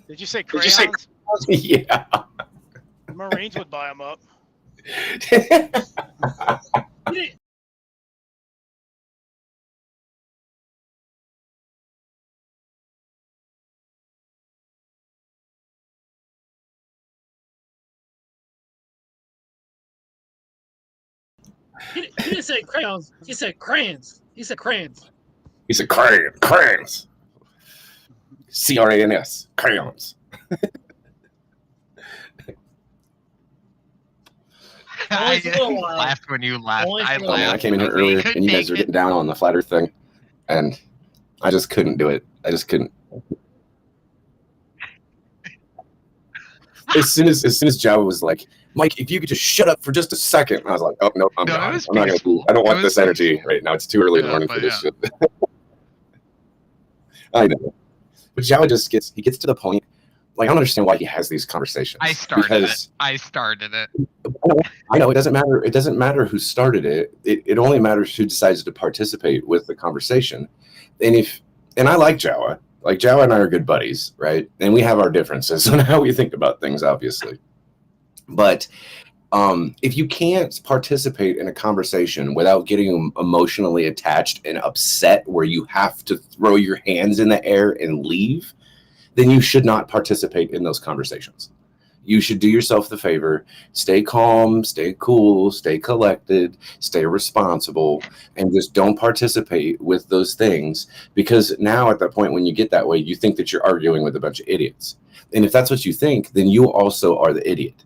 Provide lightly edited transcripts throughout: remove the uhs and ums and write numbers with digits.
Did you say Did you say? crayons? Yeah. Marines would buy them up. He didn't say crayons. He said crayons. He said crayons. He said crayons. CRANS, crayons. I laughed when you laughed. I laughed. I came in here earlier and you guys were getting down on the flat earth thing, and I just couldn't do it. I just couldn't. As soon as Java was like, Mike, if you could just shut up for just a second, I was like, oh no, I'm not gonna do. I don't want this energy right now. It's too early in the morning for this shit. I know, but Java just gets to the point. Like, I don't understand why he has these conversations. I started it. I know it doesn't matter. It doesn't matter who started it. It only matters who decides to participate with the conversation. And I like Jawa. Like, Jawa and I are good buddies, right? And we have our differences on how we think about things, obviously. But if you can't participate in a conversation without getting emotionally attached and upset, where you have to throw your hands in the air and leave, then you should not participate in those conversations. You should do yourself the favor, stay calm, stay cool, stay collected, stay responsible, and just don't participate with those things, because now at that point when you get that way, you think that you're arguing with a bunch of idiots. And if that's what you think, then you also are the idiot.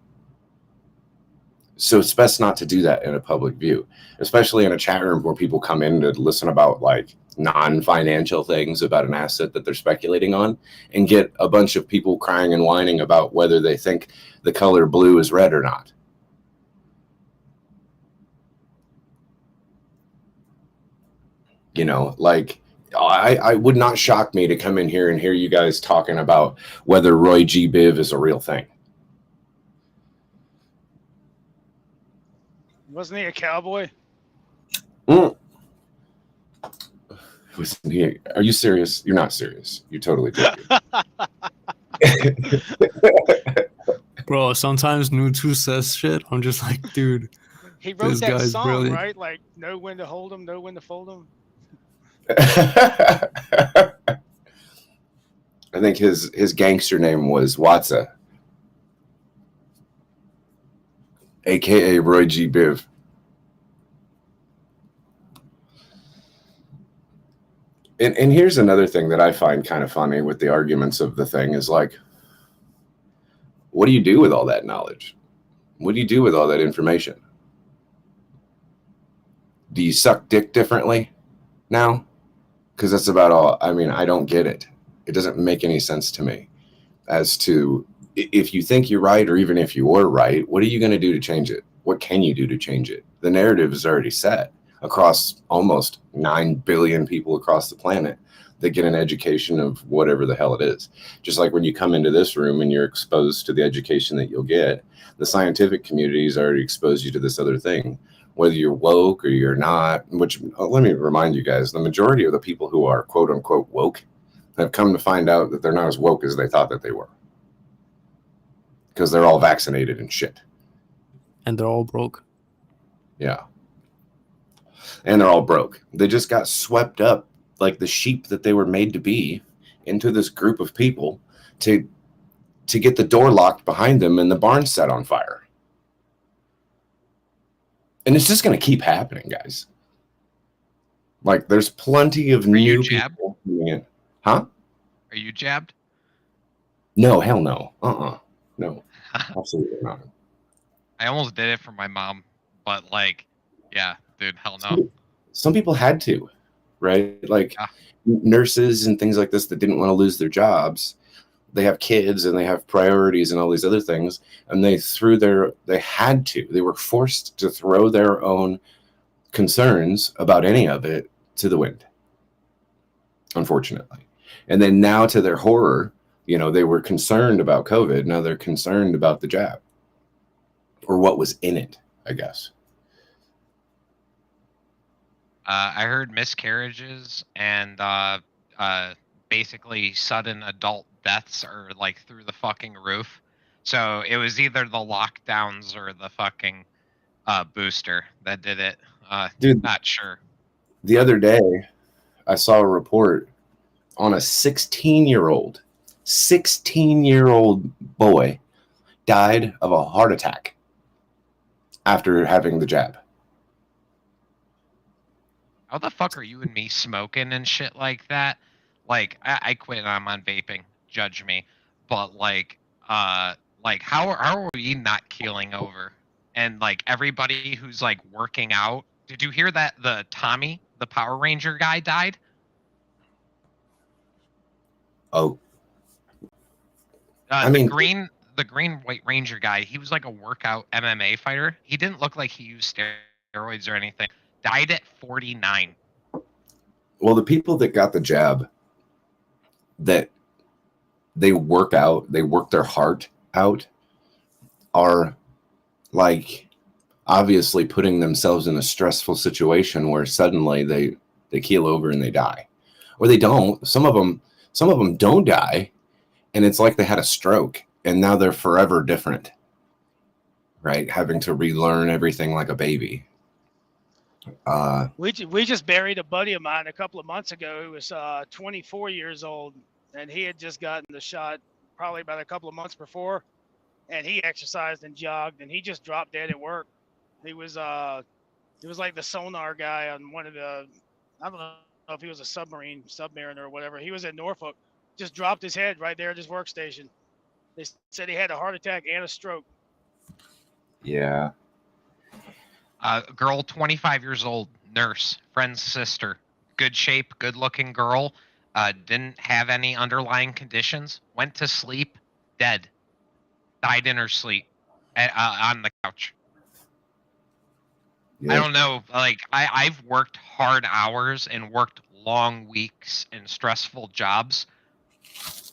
So it's best not to do that in a public view, especially in a chat room where people come in to listen about like non-financial things about an asset that they're speculating on, and get a bunch of people crying and whining about whether they think the color blue is red or not. You know, like, I would not shock me to come in here and hear you guys talking about whether Roy G. Biv is a real thing. Wasn't he a cowboy? Wasn't he? Are you serious? You're not serious. You're totally joking. Bro, sometimes Nutu says shit. I'm just like, dude. He wrote this that guy's song, brilliant. right? Like, know when to hold him, know when to fold him. I think his gangster name was Watsa, aka Roy G. Biv. And here's another thing that I find kind of funny with the arguments of the thing is, like, what do you do with all that knowledge? What do you do with all that information? Do you suck dick differently now? Because that's about all. I mean, I don't get it. It doesn't make any sense to me as to, if you think you're right, or even if you were right, what are you going to do to change it? What can you do to change it? The narrative is already set across almost 9 billion people across the planet that get an education of whatever the hell it is. Just like when you come into this room and you're exposed to the education that you'll get, the scientific community has already exposed you to this other thing. Whether you're woke or you're not, which, let me remind you guys, the majority of the people who are quote unquote woke have come to find out that they're not as woke as they thought that they were. Because they're all vaccinated and shit. And they're all broke. Yeah. And they're all broke. They just got swept up like the sheep that they were made to be into this group of people to get the door locked behind them and the barn set on fire. And it's just going to keep happening, guys. Like, there's plenty of new people coming in. Huh? Are you jabbed? No, hell no. No, absolutely not. I almost did it for my mom, but like, yeah, dude, hell no. Some people had to, right? Like, nurses and things like this that didn't want to lose their jobs. They have kids and they have priorities and all these other things, and they were forced to throw their own concerns about any of it to the wind, unfortunately. And then now, to their horror, they were concerned about COVID. Now they're concerned about the jab, or what was in it, I guess. I heard miscarriages and basically sudden adult deaths are like through the fucking roof. So it was either the lockdowns or the fucking booster that did it. Dude, not sure. the other day I saw a report on a 16-year-old boy died of a heart attack after having the jab. How the fuck are you and me smoking and shit like that? Like, I quit and I'm on vaping. Judge me. But how are we not keeling over? And like everybody who's like working out. Did you hear that the Tommy, the Power Ranger guy, died? Oh, The green White Ranger guy, he was like a workout MMA fighter. He didn't look like he used steroids or anything. Died at 49. well, the people that got the jab, that they work out, they work their heart out, are like obviously putting themselves in a stressful situation where suddenly they keel over and they die, or they don't. Some of them don't die, and it's like they had a stroke and now they're forever different, right? Having to relearn everything like a baby. We just buried a buddy of mine a couple of months ago who was 24 years old, and he had just gotten the shot probably about a couple of months before, and he exercised and jogged, and he just dropped dead at work. He was like the sonar guy on one of the, I don't know if he was a submariner or whatever. He was in Norfolk, just dropped his head right there at his workstation. They said he had a heart attack and a stroke. Yeah. Girl, 25 years old, nurse, friend's sister, good shape, good looking girl, didn't have any underlying conditions, went to sleep, dead, died in her sleep on the couch. Yeah. I don't know, like I've worked hard hours and worked long weeks in stressful jobs.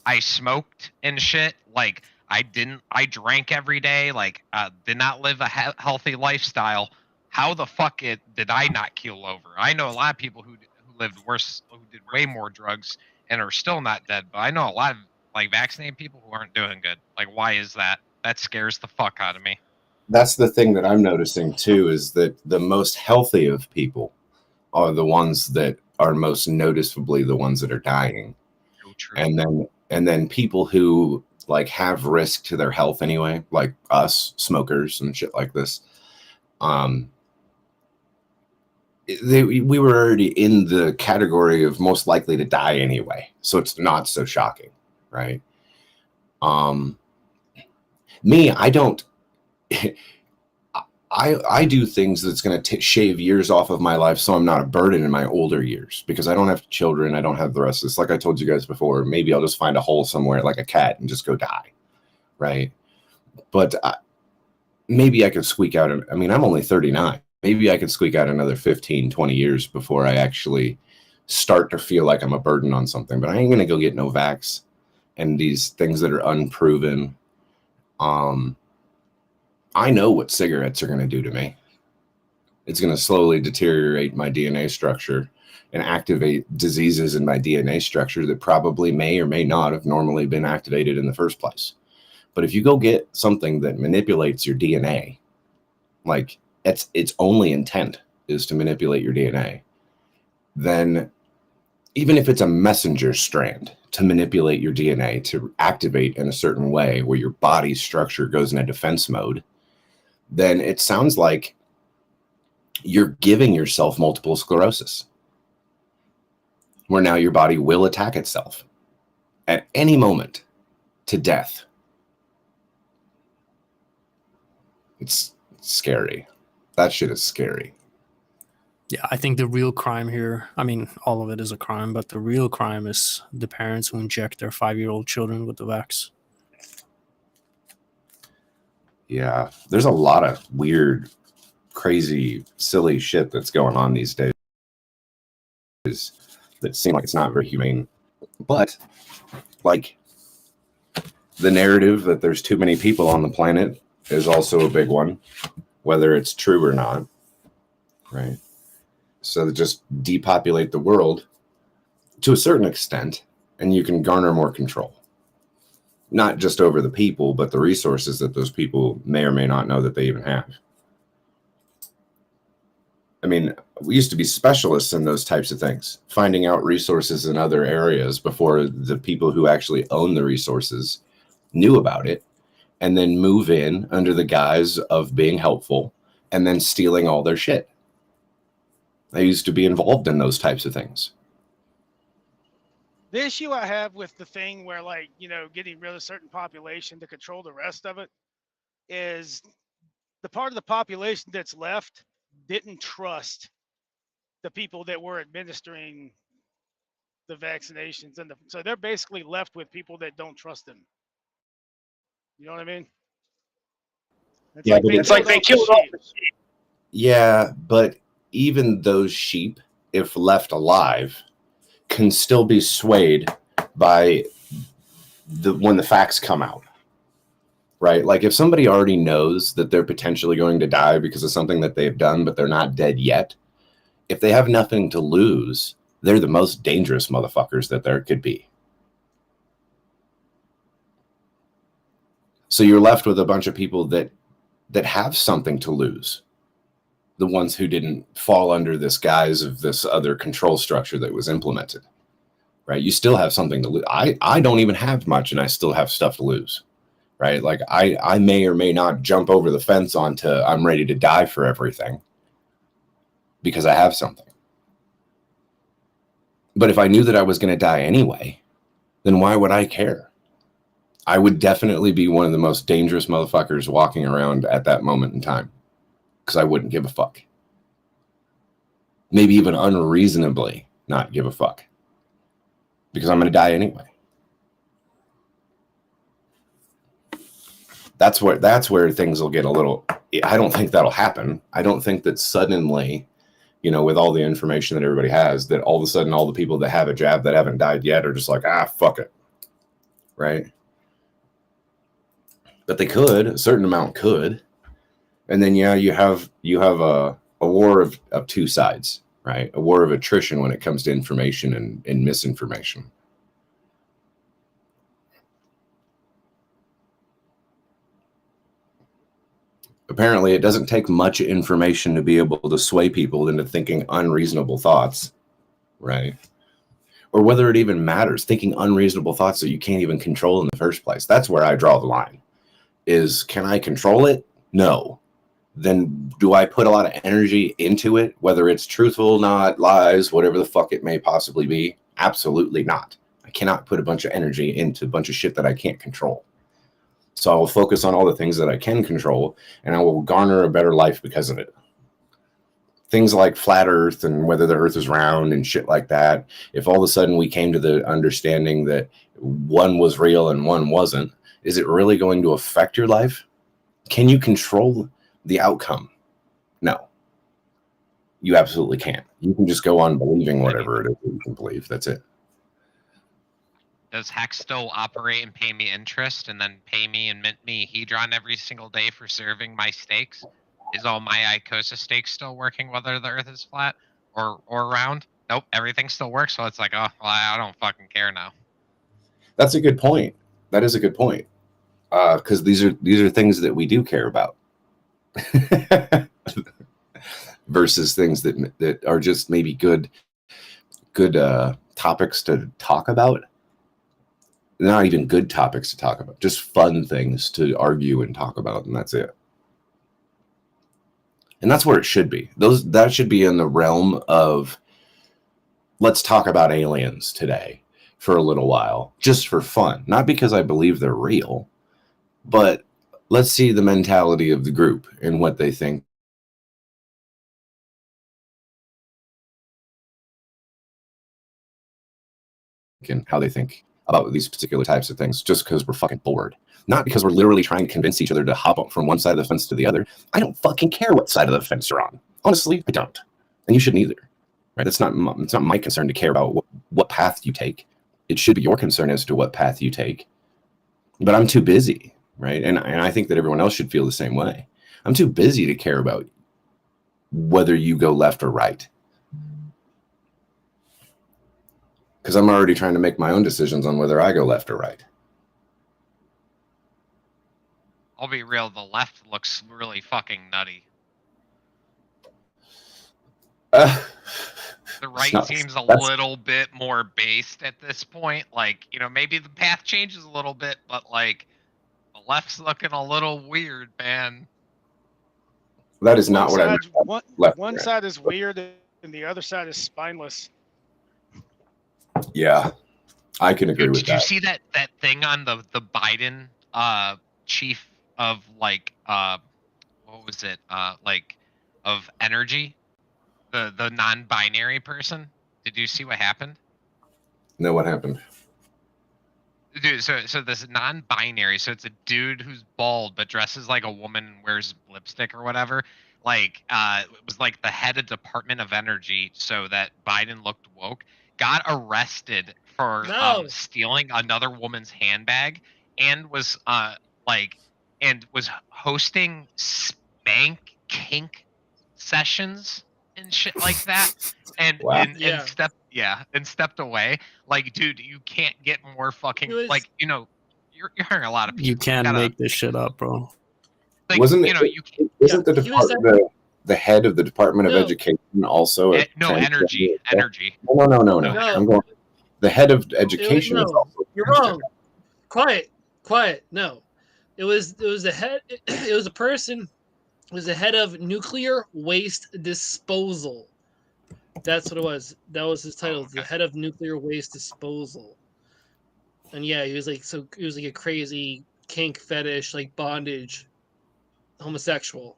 I smoked and shit. Like I drank every day. Like did not live a healthy lifestyle. How the fuck did I not keel over? I know a lot of people who lived worse, who did way more drugs and are still not dead. But I know a lot of like vaccinated people who aren't doing good. Like, why is that? That scares the fuck out of me. That's the thing that I'm noticing too, is that the most healthy of people are the ones that are most noticeably the ones that are dying. So true. And then people who like have risk to their health anyway, like us smokers and shit like this. We were already in the category of most likely to die anyway, so it's not so shocking, right? Me, I don't. I do things that's going to shave years off of my life, so I'm not a burden in my older years, because I don't have children. I don't have the rest of this. Like I told you guys before, maybe I'll just find a hole somewhere like a cat and just go die, right? But maybe I could squeak out. I mean, I'm only 39. Maybe I could squeak out another 15, 20 years before I actually start to feel like I'm a burden on something. But I ain't going to go get no vax and these things that are unproven. I know what cigarettes are going to do to me. It's going to slowly deteriorate my DNA structure and activate diseases in my DNA structure that probably may or may not have normally been activated in the first place. But if you go get something that manipulates your DNA, like its only intent is to manipulate your DNA, then even if it's a messenger strand to manipulate your DNA to activate in a certain way where your body's structure goes into defense mode, then it sounds like you're giving yourself multiple sclerosis, where now your body will attack itself at any moment to death. It's scary. That shit is scary. Yeah, I think the real crime here, I mean, all of it is a crime, but the real crime is the parents who inject their 5-year-old children with the vax. Yeah, there's a lot of weird, crazy, silly shit that's going on these days that seem like it's not very humane. But, like, the narrative that there's too many people on the planet is also a big one, whether it's true or not, right? So just depopulate the world to a certain extent, and you can garner more control. not just over the people, but the resources that those people may or may not know that they even have. I mean, we used to be specialists in those types of things, finding out resources in other areas before the people who actually own the resources knew about it, and then move in under the guise of being helpful and then stealing all their shit. I used to be involved in those types of things. The issue I have with the thing where, like, you know, getting rid of a certain population to control the rest of it is the part of the population that's left didn't trust the people that were administering the vaccinations, and so they're basically left with people that don't trust them. You know what I mean? It's Yeah, like but they killed off the sheep. Yeah, but even those sheep, if left alive, can still be swayed by when the facts come out, right? Like if somebody already knows that they're potentially going to die because of something that they've done, but they're not dead yet, if they have nothing to lose, they're the most dangerous motherfuckers that there could be. So you're left with a bunch of people that have something to lose. The ones who didn't fall under this guise of this other control structure that was implemented, right? You still have something to lose. I don't even have much, and I still have stuff to lose, right? Like I may or may not jump over the fence onto I'm ready to die for everything because I have something. But if I knew that I was going to die anyway, then why would I care? I would definitely be one of the most dangerous motherfuckers walking around at that moment in time because I wouldn't give a fuck. Maybe even unreasonably not give a fuck because I'm going to die anyway. That's where things will get a little. I don't think that'll happen. I don't think that suddenly, you know, with all the information that everybody has, that all of a sudden all the people that have a jab that haven't died yet are just like, fuck it, right? But they could, a certain amount could, and then yeah, you have a war of two sides, right? A war of attrition when it comes to information and misinformation. Apparently, it doesn't take much information to be able to sway people into thinking unreasonable thoughts, right? Or whether it even matters, thinking unreasonable thoughts that you can't even control in the first place. That's where I draw the line. Is, can I control it? No. Then do I put a lot of energy into it, whether it's truthful, not, lies, whatever the fuck it may possibly be? Absolutely not. I cannot put a bunch of energy into a bunch of shit that I can't control. So I will focus on all the things that I can control, and I will garner a better life because of it. Things like flat Earth and whether the Earth is round and shit like that, if all of a sudden we came to the understanding that one was real and one wasn't, is it really going to affect your life? Can you control the outcome? No. You absolutely can't. You can just go on believing whatever it is that you can believe. That's it. Does Hex still operate and pay me interest and then pay me and mint me Hedron every single day for serving my stakes? Is all my Icosa stakes still working whether the Earth is flat or round? Nope, everything still works. So it's like, oh, well, I don't fucking care now. That's a good point. That is a good point. Because these are things that we do care about, versus things that are just maybe good topics to talk about. Not even good topics to talk about, just fun things to argue and talk about, and that's it. And that's where it should be. That should be in the realm of, let's talk about aliens today for a little while, just for fun. Not because I believe they're real, but let's see the mentality of the group and what they think. And how they think about these particular types of things, just because we're fucking bored. Not because we're literally trying to convince each other to hop up from one side of the fence to the other. I don't fucking care what side of the fence you're on. Honestly, I don't. And you shouldn't either. Right? It's not my concern to care about what path you take. It should be your concern as to what path you take. But I'm too busy, right? And I think that everyone else should feel the same way. I'm too busy to care about whether you go left or right. Because I'm already trying to make my own decisions on whether I go left or right. I'll be real. The left looks really fucking nutty. Uh, The right not- seems a that's- little bit more based at this point. Like, you know, maybe the path changes a little bit, but like the left's looking a little weird, man. that is not what I meant. Left One brain. side is weird and the other side is spineless. Yeah, I can agree Dude, with did you that. see that thing on the Biden chief of like what was it? Like of energy? The non-binary person? Did you see what happened? No, what happened? Dude, so this non-binary, so it's a dude who's bald but dresses like a woman and wears lipstick or whatever. Like, it was like the head of Department of Energy, so that Biden looked woke. Got arrested for No. stealing another woman's handbag, and was was hosting spank kink sessions and shit like that. And Wow. and stepped away. Like, dude, you can't get more fucking It was- like, you know, you're hiring a lot of people. You can't gotta, make this shit up, bro. like, Wasn't you know, you can't. Isn't the he was the head of the Department of No. Education also a No, transgender? energy. No. No. I'm going. The head of education is no. also. You're wrong. Quiet. No, it was the head. It was a person. It was the head of nuclear waste disposal. That's what it was. That was his title. Oh, okay. The head of nuclear waste disposal. And yeah, he was like a crazy kink fetish, like bondage, homosexual.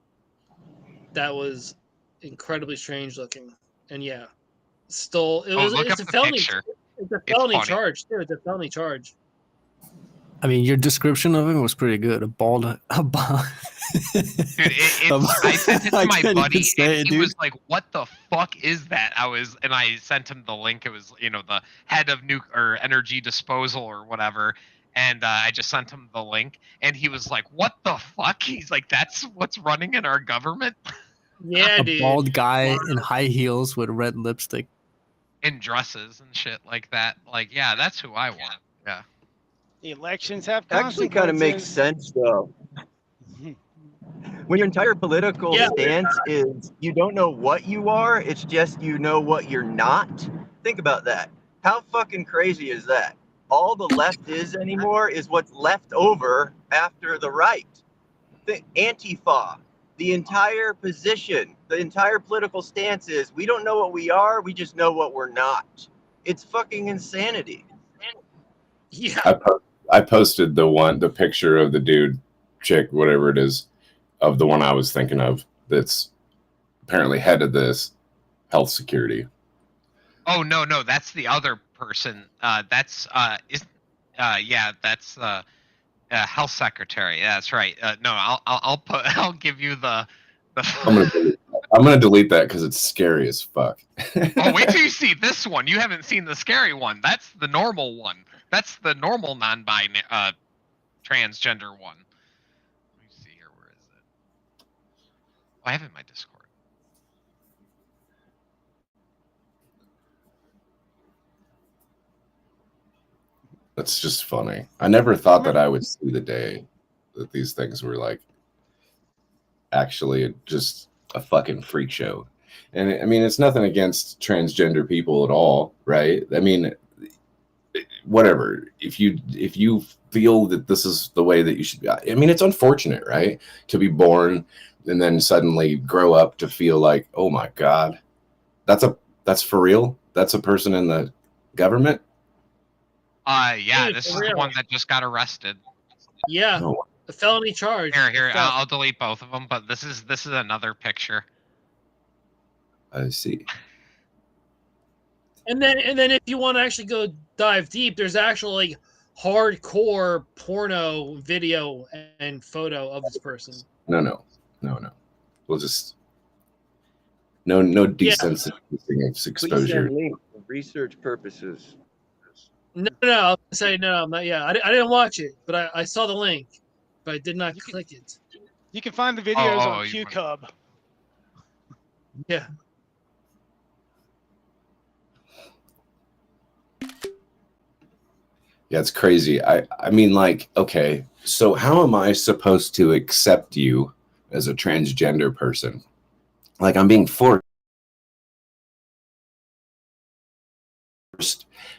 That was incredibly strange looking. And yeah, stole. Look It's up a the felony. picture. It's a It's felony funny. charge. Too. It's a felony charge. I mean, your description of him was pretty good. A bald. Dude, I sent it to my buddy, and he was like, "What the fuck is that?" And I sent him the link. It was, you know, the head of nuclear energy disposal or whatever. And I just sent him the link, and he was like, "What the fuck?" He's like, "That's what's running in our government." Yeah, A dude. bald guy in high heels with red lipstick. In dresses and shit like that. Like, yeah, that's who I want. Yeah. Elections have Actually kind of makes consequences. sense though. When your entire political Yeah. stance is you don't know what you are, it's just you know what you're not. Think about that. How fucking crazy is that? All the left is anymore is what's left over after the right. The Antifa, the entire position, the entire political stance is we don't know what we are, we just know what we're not. It's fucking insanity. Yeah. I posted the picture of the dude, chick, whatever it is, of the one I was thinking of. That's apparently head of this health security. Oh no, that's the other person. That's health secretary. Yeah, that's right. No, I'll give you the. I'm gonna delete that because it's scary as fuck. Oh, wait till you see this one. You haven't seen the scary one. That's the normal one. That's the normal non-binary transgender one. Let me see here. Where is it? Oh, I have it in my Discord. That's just funny. I never thought that I would see the day that these things were like actually just a fucking freak show. And I mean, it's nothing against transgender people at all, right? I mean, whatever. If you feel that this is the way that you should be, I mean, it's unfortunate, right? To be born and then suddenly grow up to feel like, oh my God, that's for real? That's a person in the government? Yeah, Dude, this for is the real. one that just got arrested. Yeah. No. A felony charge. Here, Theft. I'll delete both of them. But this is another picture. I see. And then if you want to actually go dive deep, there's actually like hardcore porno video and photo of this person. No. We'll just no desensitizing of exposure. Link for research purposes. No, I'll say no, I'm not. Yeah, I didn't watch it, but I saw the link, but I did not click it. You can find the videos Oh, on you QCub. Yeah. Yeah, it's crazy. I mean, like, okay, so how am I supposed to accept you as a transgender person? Like, I'm being forced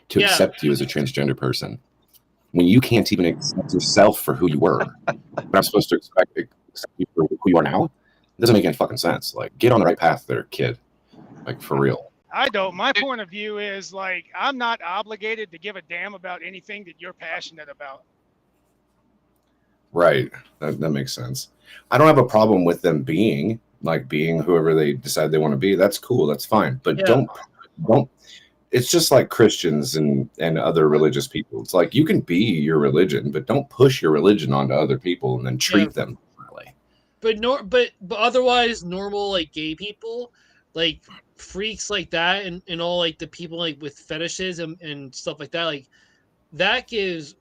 to Yeah. accept you as a transgender person when you can't even accept yourself for who you were. But I'm supposed to accept you for who you are now? It doesn't make any fucking sense. Like, get on the right path there, kid. Like, for real. I don't. My point of view is like I'm not obligated to give a damn about anything that you're passionate about. Right. That makes sense. I don't have a problem with them being whoever they decide they want to be. That's cool. That's fine. But Yeah. don't. It's just like Christians and other religious people. It's like you can be your religion, but don't push your religion onto other people and then treat them differently. But otherwise, normal like gay people, like freaks like that, and all like the people like with fetishes and stuff like that, like that gives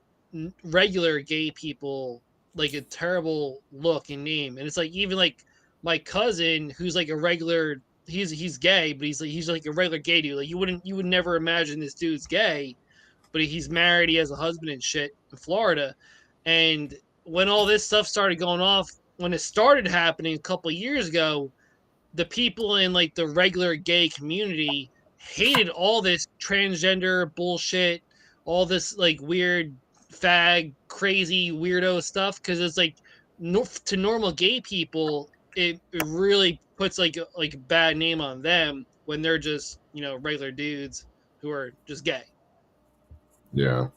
regular gay people like a terrible look and name. And it's like even like my cousin who's like a regular, he's gay, but he's like a regular gay dude. Like you would never imagine this dude's gay, but he's married, he has a husband and shit in Florida. And when all this stuff started going off, when it started happening a couple of years ago, the people in like the regular gay community hated all this transgender bullshit, all this like weird fag crazy weirdo stuff, because it's like to normal gay people it really puts like a bad name on them when they're just regular dudes who are just gay. Yeah.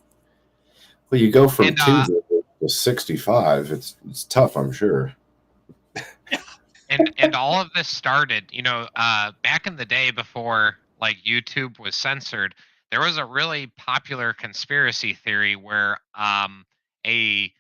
Well, you go from And, 2 to 65. It's tough, I'm sure. and all of this started, back in the day before like YouTube was censored. There was a really popular conspiracy theory where a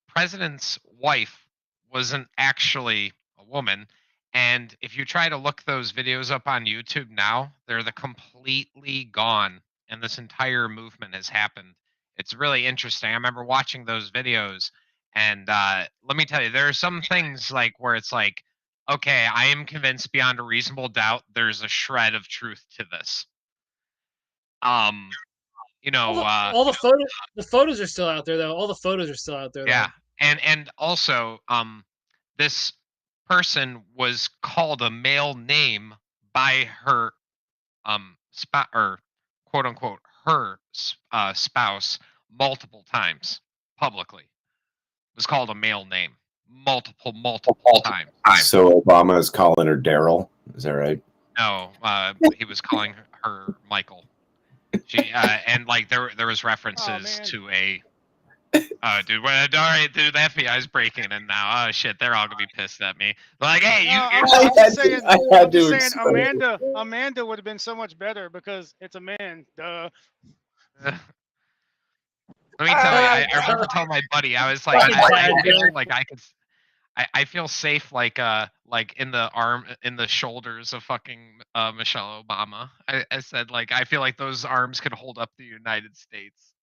president's wife wasn't actually a woman. And if you try to look those videos up on YouTube now, they're completely gone. And this entire movement has happened. It's really interesting. I remember watching those videos, and let me tell you, there are some things like where it's like, okay, I am convinced beyond a reasonable doubt there's a shred of truth to this. All the photos are still out there though. All the photos are still out there. Yeah, and also, this person was called a male name by her, or quote unquote her spouse multiple times publicly. Was called a male name multiple times. So Obama is calling her Daryl. Is that right? No, he was calling her Michael. She and like there was references to a. Oh, dude! All right, dude. The FBI's breaking in now. Oh shit! They're all gonna be pissed at me. They're like, hey, I'm just saying, Amanda would have been so much better because it's a man. Duh. Let me tell you, I remember telling my buddy, I was like, I feel like I feel safe, like in the shoulders of fucking Michelle Obama. I said, like, I feel like those arms could hold up the United States.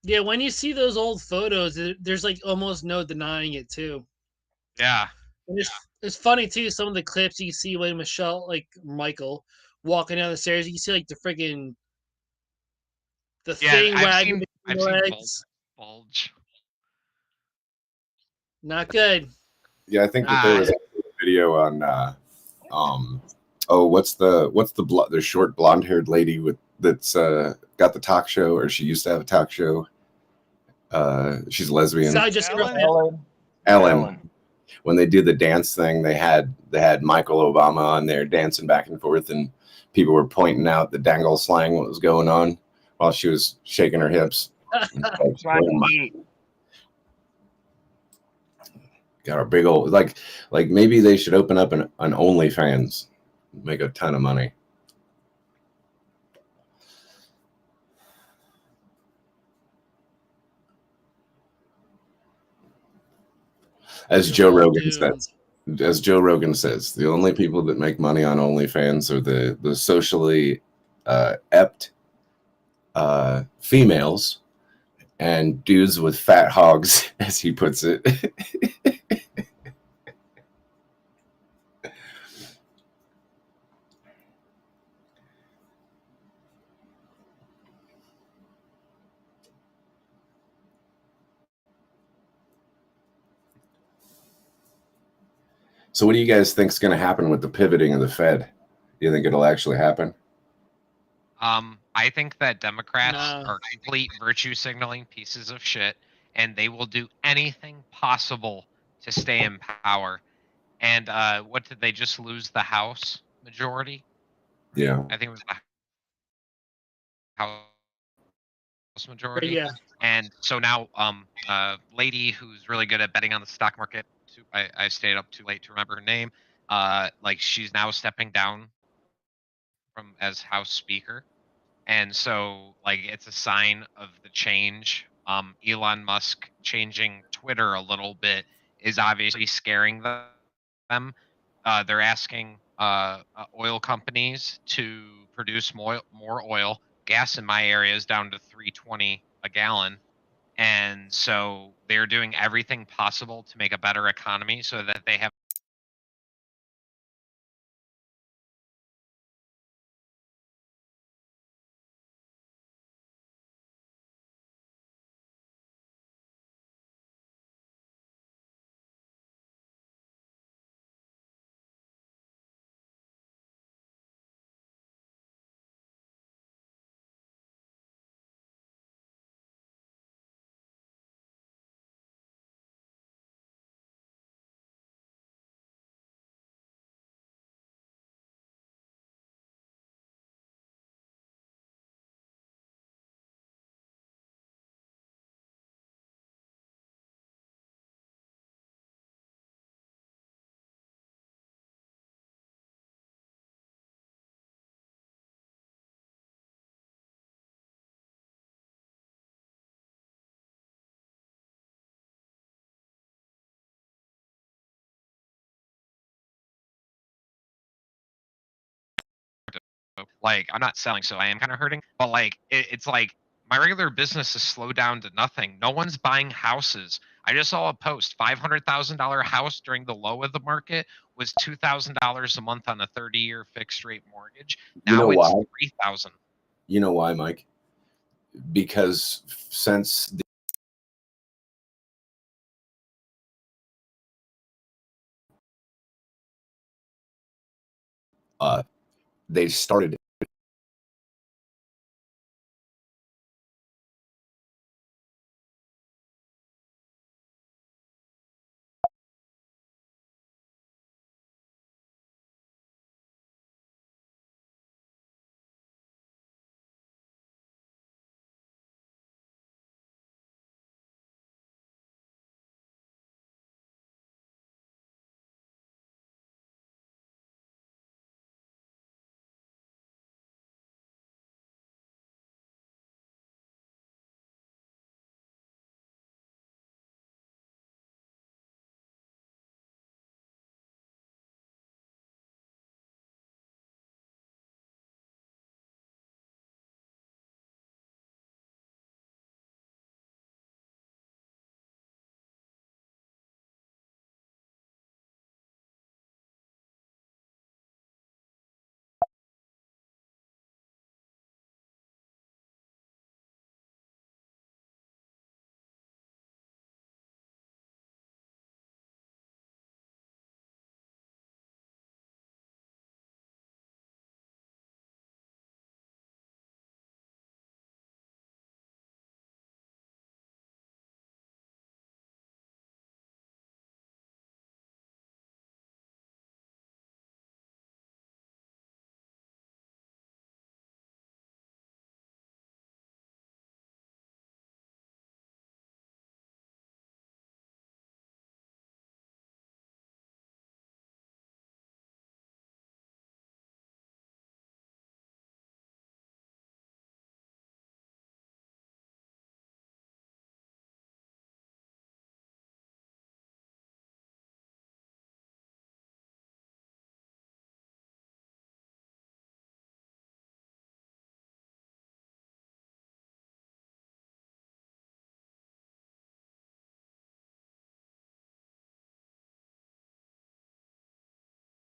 Yeah, when you see those old photos, there's like almost no denying it too. Yeah. And it's funny too. Some of the clips you see when Michael walking down the stairs, you can see like the freaking thing wagging I've the seen legs. Bulge. Not good. Yeah, I think that there was a video on what's the short blonde haired lady that's got the talk show, or she used to have a talk show. She's lesbian. Ellen. When they do the dance thing, they had Michael Obama on there dancing back and forth, and people were pointing out the dangle slang, what was going on, while she was shaking her hips. Got a big old like maybe they should open up an OnlyFans, make a ton of money. As Joe Rogan says, the only people that make money on OnlyFans are the socially ept females and dudes with fat hogs, as he puts it. So what do you guys think is going to happen with the pivoting of the Fed? Do you think it'll actually happen? I think that Democrats No. are complete virtue signaling pieces of shit, and they will do anything possible to stay in power. And what did they just lose the House majority? Yeah. I think it was the House majority. Yeah. And so now, lady who's really good at betting on the stock market. I stayed up too late to remember her name. Like she's now stepping down from as House Speaker, and so like it's a sign of the change. Elon Musk changing Twitter a little bit is obviously scaring them. They're asking oil companies to produce more oil. Gas in my area is down to $3.20 a gallon. And so they're doing everything possible to make a better economy so that they have like I'm not selling, so I am kind of hurting. But like it's like my regular business is slowed down to nothing. No one's buying houses. I just saw a post: $500,000 house during the low of the market was $2,000 a month on a 30-year fixed rate mortgage. You know Now it's why? 3,000. You know why, Mike? Because since they started